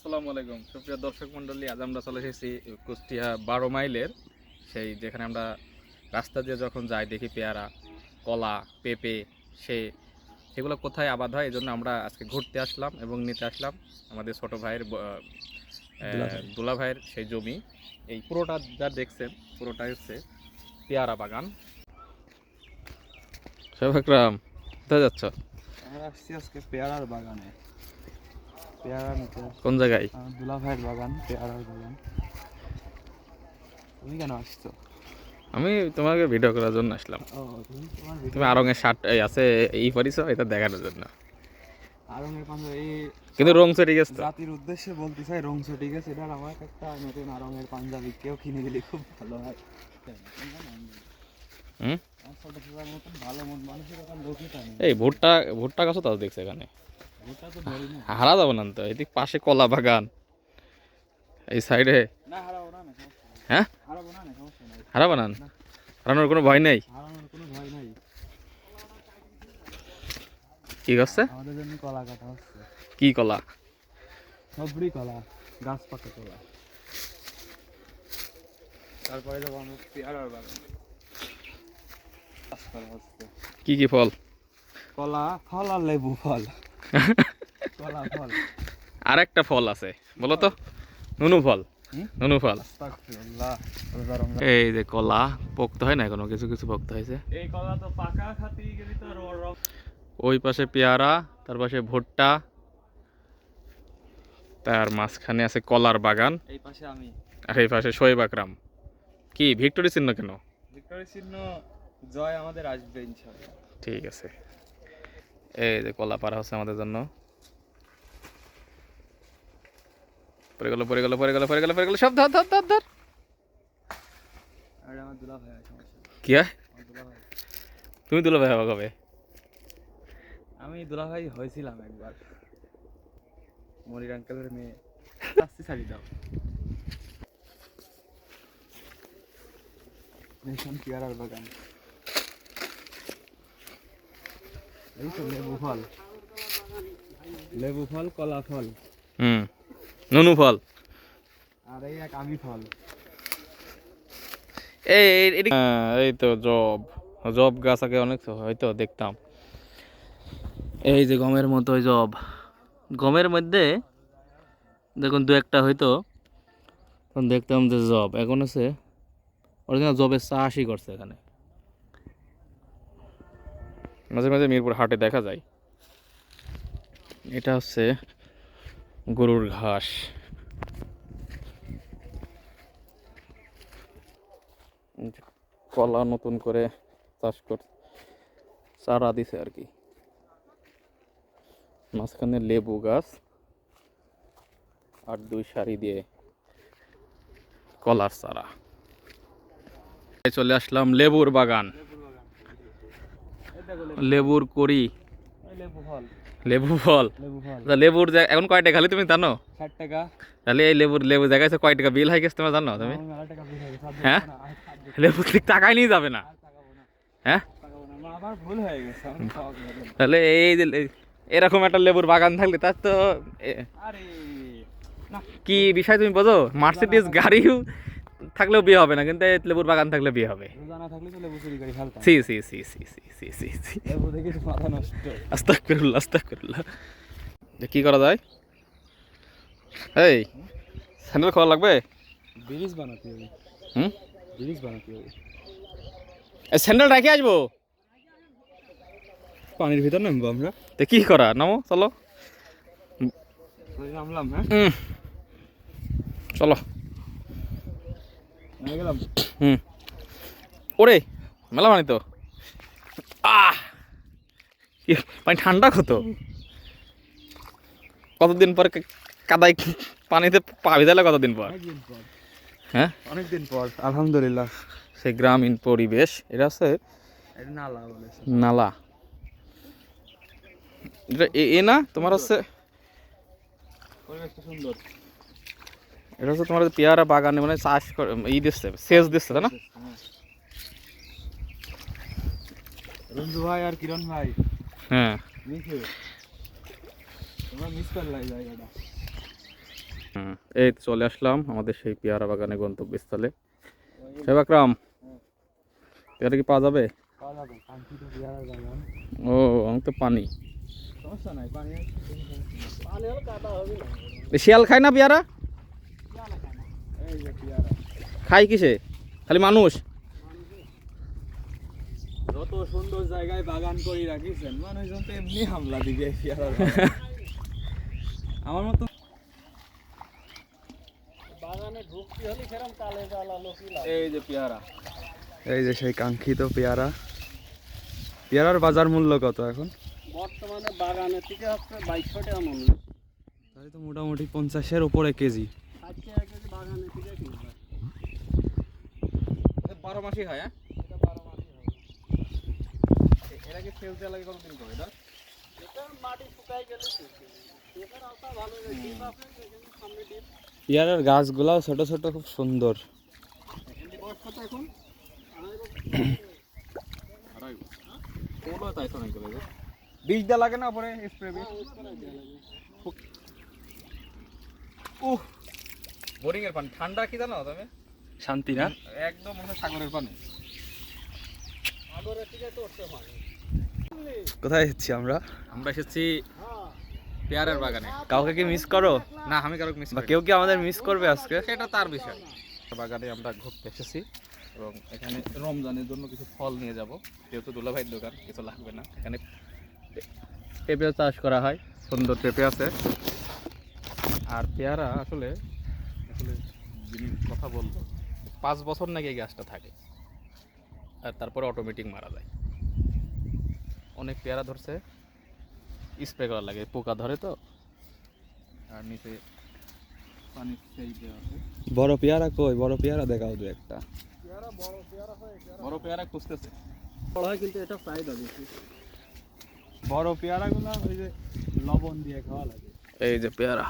আসসালামু আলাইকুম সুপ্রিয় দর্শক মণ্ডলী, আজ আমরা চলে এসেছি কুষ্টিয়া 12 মাইলের সেই যেখানে আমরা রাস্তা দিয়ে যখন যাই দেখি পেয়ারা, কলা, পেঁপে সেগুলো কোথায় আবাদ হয়, এই জন্য আমরা আজকে ঘুরতে আসলাম এবং নিতে আসলাম আমাদের ছোট ভাইয়ের দুলা ভাইয়ের সেই জমি। এই পুরোটা যা দেখছেন পুরোটা হচ্ছে পেয়ারা বাগান। শফাকরাম, কোথায় যাচ্ছ? আমরা আসছি আজকে পেয়ারার বাগানে। পেয়ারা নিতে কোন জায়গায়? দুলা ভাইয়ের বাগান, পেয়ারার বাগান। তুমি কেন আসছো? আমি তোমাকে ভিডিও করার জন্য আসলাম। তুমি আরঙের শার্ট আছে এই পরিছ, এটা দেখানোর জন্য। আরঙের পাঞ্জাবি কিন্তু রং চটে গেছে তো। জাতির উদ্দেশ্যে বলতে চাই, রং চটে গেছে। এটা আমার একটা নতুন আরঙের পাঞ্জাবি, কেউ কিনে দিলে খুব ভালো হয়। এই ভুট্টা ভুট্টা গাছও তো দেখছে এখানে। হারা যাবো না তো, এদিক পাশে কলা বাগান, এই সাইডে। হ্যাঁ, হারা বানান, হারানোর কোনো ভয় নেই। কি করছে? আমাদের জন্য কলা কাটা হচ্ছে। কি কলা? সবরি কলা, গাছ পাকা কলা। তারপরে যাবো আমরা পেয়ারার বাগান। কি কি ফল? কলা ফল আর লেবু ফল। কলা ফল আর একটা ফল আছে, বলো তো? নুনু ফল। নুনু ফল। এই যে কলা পোক্ত হয় না এখনো, কিছু কিছু পোক্ত হয়েছে। এই কলা তো পাকা, খাতি গেলি তো ওই পাশে পেয়ারা, তার পাশে ভুট্টা, তার মাঝখানে আছে কলার বাগান। এই পাশে আমি, আর এই পাশে শোয়েব আকরাম। কি ভিক্টোরি চিহ্ন কেন? ভিক্টোরি চিহ্ন জয় আমাদের আসবে ইনশাআল্লাহ। ঠিক আছে, এই যে কলা পাড়া হচ্ছে আমাদের জন্য। পড়ে গেল পড়ে গেল পড়ে গেল পড়ে গেল পড়ে গেল, সব ধর ধর ধর ধর। আরে আমার দুলা ভাই আছে। কি হয়? তুমি দুলা ভাই হবা কবে? আমি দুলা ভাই হয়েছিলাম একবার, মনির আঙ্কেলের মেয়ে। আসতে ছাড়ি দাও। দেখুন পেয়ারার বাগান। এই তো লেবু ফল, লেবু ফল, কলা ফল, নুনু ফল। আর এই এক আমি ফল। এই তো জব জব গাছ আগে অনেক হয়তো দেখতাম। এই যে গমের মতো জব, গমের মধ্যে দেখুন দু একটা হয়তো তখন দেখতাম যে জব, এখন হচ্ছে অরিজিনাল জবের চাষই করছে এখানে। মাঝে মাঝে মিরপুর হাটে দেখা যায়। এটা হচ্ছে গরুর ঘাস। কলা নতুন করে চাষ কর, চারা দিছে আর কি। মাঝখানে লেবু গাছ আর 2 সারি দিয়ে কলার চারা। চলে আসলাম লেবুর বাগান, লেবুর করি, লেবু ফল, লেবু ফল। লেবু ফল। লেবুর এখন কয় টাকা খালি তুমি জানো? 60 টাকা। তাহলে এই লেবু জায়গায় কয় টাকা বিল হয় গেছে তোমার জানো তুমি? হ্যাঁ, লেবু ঠিক টাকাই নিয়ে যাবে না। হ্যাঁ, ভুল হয়ে গেছে। তাহলে এই যে এরকম একটা লেবুর বাগান থাকলে তার তো কি বিষয় তুমি বোঝো? মার্সিডিজ গাড়িও থাকলেও বিয়ে হবে না, কিন্তু এই লেবুর বাগান থাকলে বিয়ে হবে। সি সি সি সি সি সি সি সি। আস্তাগফিরুল্লাহ আস্তাগফিরুল্লাহ। কি করা যায়? এই স্যান্ডেল খাওয়া লাগবে। ব্রিজ বানাতে হবে। ব্রিজ বানাতে হবে। স্যান্ডেল রেখে আসবো, পানির ভিতর নামবো আমরা। তো কি করা, নামো চলো। নামলাম। হ্যাঁ, চলো নেমে গেলাম। ওরে মেলা পানি তো। পানি ঠান্ডা কত, কতদিন পর কাদায় পানিতে পা ভিজালে, কতদিন পর? হ্যাঁ, অনেকদিন পর আলহামদুলিল্লাহ। সেই গ্রামীণ পরিবেশ। এটা আছে নালা বলে, নালা। এটা এ না তোমার হচ্ছে, পরিবেশটা সুন্দর। এটা হচ্ছে তোমার পেয়ারা বাগানে মানে চাষ ই দিচ্ছে, সেচ দিচ্ছে, তাই না? রঞ্জু ভাই আর কিরণ ভাই, হ্যাঁ, তোমরা মিস করলে জায়গাটা। এই তো চলে আসলাম আমাদের সেই পেয়ারা বাগানে গন্তব্যস্থলে। সাহেব আকরাম, পেয়ারা কি পাওয়া যাবে? ও আমি তো পানি সমস্যা নাই, পানি হলে কাটা হবে না। শিয়াল খায় না পেয়ারা? এই যে পেয়ারা খায় কিসে? খালি মানুষ? যত সুন্দর জায়গায় বাগান করে রাখিছেন, মানুষজন তো এমনি হামলা দিবে পেয়ারার আমার মতো বাগানে ঢুকতে হলে সেরকম কালে জ্বালা লোকি লাগে। এই যে পেয়ারা, এই যে সেই কাঙ্ক্ষিত পেয়ারা। পেয়ারার বাজার মূল্য কত এখন? বর্তমানে বাগানের থেকে হচ্ছে 2200 টাকা মূল্য। তাই তো মোটামুটি 50-এর উপরে কেজি। 60 টাকা কেজি বাগানের থেকে কিনতে হয়। 12 মাসই হয়। হ্যাঁ, এটা 12 মাসই হয়। এর আগে ফেলতে লাগে কতদিন করে এটা? এটা মাটি শুকাই গেলে এটার আওতা ভালো রে, ডিপ আছে এখানে সামনে ডিপ। পেয়ারার গাছগুলাও ছোট ছোট, খুব সুন্দর। এখানে বয়স কত এখন? ওগুলো তাই তো নাকি লাগে। বীজ দেওয়া লাগে না পরে স্প্রে বীজ? উহ, বোরিং এর পানি ঠান্ডা কি জানো তুমি? শান্তি না? একদম মনে হয় সাগরের পানি। সাগরের থেকে তো উঠতে পারে। কোথায় যাচ্ছি আমরা? আমরা এসেছি পেয়ারার বাগানে। কাউকে কি মিস করো? না, আমি কারো মিস বা করি কেউ কি আমাদের মিস করবে আজকে? সেটা তার বিষয়। বাগানে আমরা ঘুরতে এসেছি এবং এখানে রমজানের জন্য কিছু ফল নিয়ে যাব। যেহেতু দুলাভাইয়ের দোকান, কিছু লাগবে না। এখানে পেঁপে চাষ করা হয়, সুন্দর পেঁপে আছে। আর পেয়ারা আসলে আসলে যিনি কথা বলবো, 5 বছর নাকি এই গাছটা থাকে আর তারপরে অটোমেটিক মারা যায়। অনেক পেয়ারা ধরছে, স্প্রে করা লাগে, পোকা ধরে তো। আর নিচে পানি সেই দেওয়া আছে। বড় পেয়ারা কই? বড় পেয়ারা দেখাও দু একটা। পেয়ারা বড় পেয়ারা হয়, বড় পেয়ারা খুঁজতেছে। বড় হয় কিন্তু এটা চাহিদা বেশি। বড় পেয়ারাগুলো ওই যে লবণ দিয়ে খাওয়া লাগে। এই যে পেয়ারা,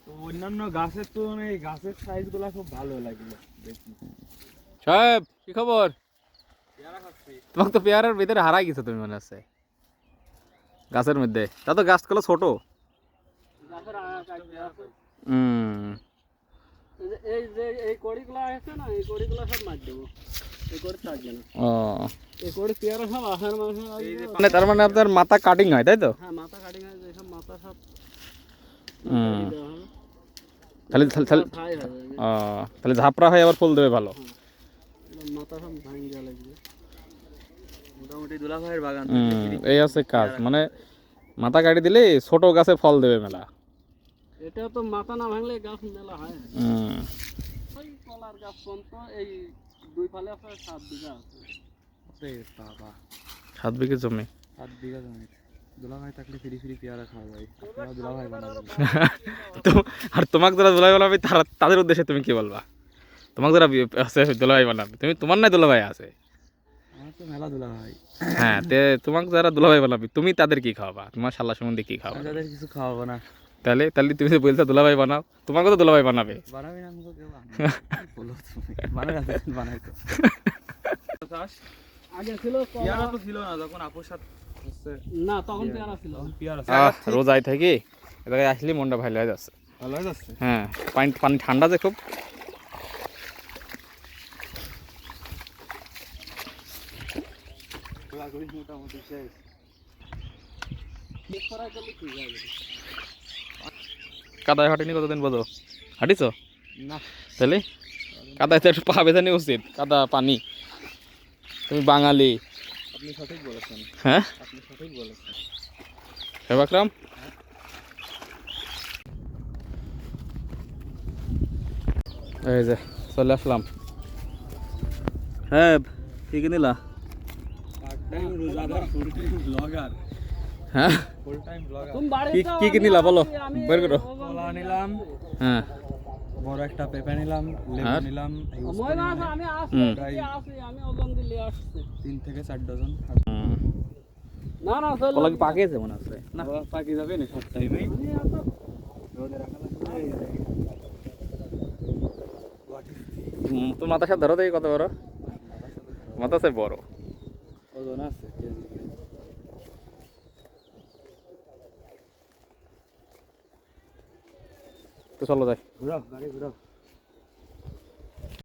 তো অন্যান্য গাছের তুলনায় এই গাছের সাইজগুলো খুব ভালো লাগলো দেখি। সাহেব কি খবর? পেয়ারা খাচ্ছি। তোমাকে তো পেয়ারার ভিতরে হারাই গেছো তুমি মনে হচ্ছে গাছের মধ্যে। তা তো গাছগুলো ছোট। গাছের কাটতে আছে। হুম, এই যে এই কড়িগুলো আছে না, এই কড়িগুলো সব মার দেবো। এই কড়ি থাকবে না। ও এই কড়ি পেয়ারা সব আষাঢ় মাসে মানে তার মানে আপনার মাথা কাটিং হয় তাই তো? হ্যাঁ, মাথা কাটিং হয়, যেসব মাথা সব হুম, দেওয়া হবে। তাহলে তাহলে ছাই হয়ে যাবে। ও তাহলে ঝাপড়া হয়ে আবার ফুল দেবে ভালো। মাথা সব ভাঙে দেওয়া লাগবে। মোটামুটি দুলাভাইয়ের বাগান। এই আছে কাজ, মানে মাথা কাটি দিলে ছোট গাছে ফল দেবে মেলা। এটা তো মাথা না ভাঙলে গাছ মেলা হয়। হুম, ওই কলার গাছ পর্যন্ত এই দুই ফালে আছে 7 বিঘা আছে। বাবা, 7 বিঘে জমি। 7 বিঘা জমি। দুলাভাই থাকলে ফ্রি ফ্রি পেয়ারা খাওয়া যায়। আপনারা দুলাভাই বানাবেন। আর তোমাকে যারা দুলাভাই বানাবে তাদের উদ্দেশ্যে তুমি কি বলবা? তোমাকে যারা আছে দুলাভাই বানাবে, তুমি তোমার নাই দুলাভাই আছে। আমার তো মেলা দুলাভাই। হ্যাঁ, তোমাকে যারা দুলাভাই বানাবে তুমি তাদের কি খাওয়াবা? তোমার শালা সম্বন্ধে কি খাওয়াবা? তাদের কিছু খাওয়াবো না। তাহলে তাহলে তুমি যে বলছো দুলাভাই বানাও, তোমাকে তো দুলাভাই বানাবে। বানাবি না? আমাকে কেউ বলো তুমি। বানাই না, বানাই তো। আগে ছিল পেয়ারা তো ছিল না যখন আপুর সাথে হচ্ছে। না, তখন পেয়ারা ছিল। পেয়ারা রোজাই থাকি এ জায়গায় আসলে মনটা ভালো হয়ে যাচ্ছে। ভালো হয়ে যাচ্ছে। হ্যাঁ, পানি পানি ঠান্ডা যে খুব। মোটামুটি শেষ। করা গেলে কি যাবে? কাদায় হাঁটিনি কতদিন বোঝো? হাঁটিছ? না, তাহলে কাদায় তো একটু পা বেঁধানি উচিত, কাদা পানি। তুমি বাঙালি। আপনি সঠিক বলেছেন। হ্যাঁ, আপনি সঠিক বলেছেন। সাহেব আকরাম, এই যে চলে আসলাম। হ্যাঁ, ঠিক নিলা? রোজাদার ফুল টাইম ব্লগার। হ্যাঁ, ফুল টাইম ব্লগার। তুমি বাড়ি কি যাও, কি আমি নিলা বলো, আসি, আমি বের করো। কলা নিলাম, হ্যাঁ, বড় একটা পেঁপে নিলাম, লেবু আর? নিলাম। সময় না আছে, আমি আসি, হুম। এদিকে আসি, আমি ওজন দিলে আসছি। 3 থেকে 4 ডজন। না না, চলো। কলা কি পাকিয়েছে মনে হচ্ছে? না, পাকি যাবে না সব টাইমেই। আমি এত রোদে রাখা লাগবে। তোর মাথার সাথে ধরো দেখি কত বড় মাথা, আছে বড়। ওজন আছে কেজি। তো চলো যাই। ঘুরাও গাড়ি ঘুরাও।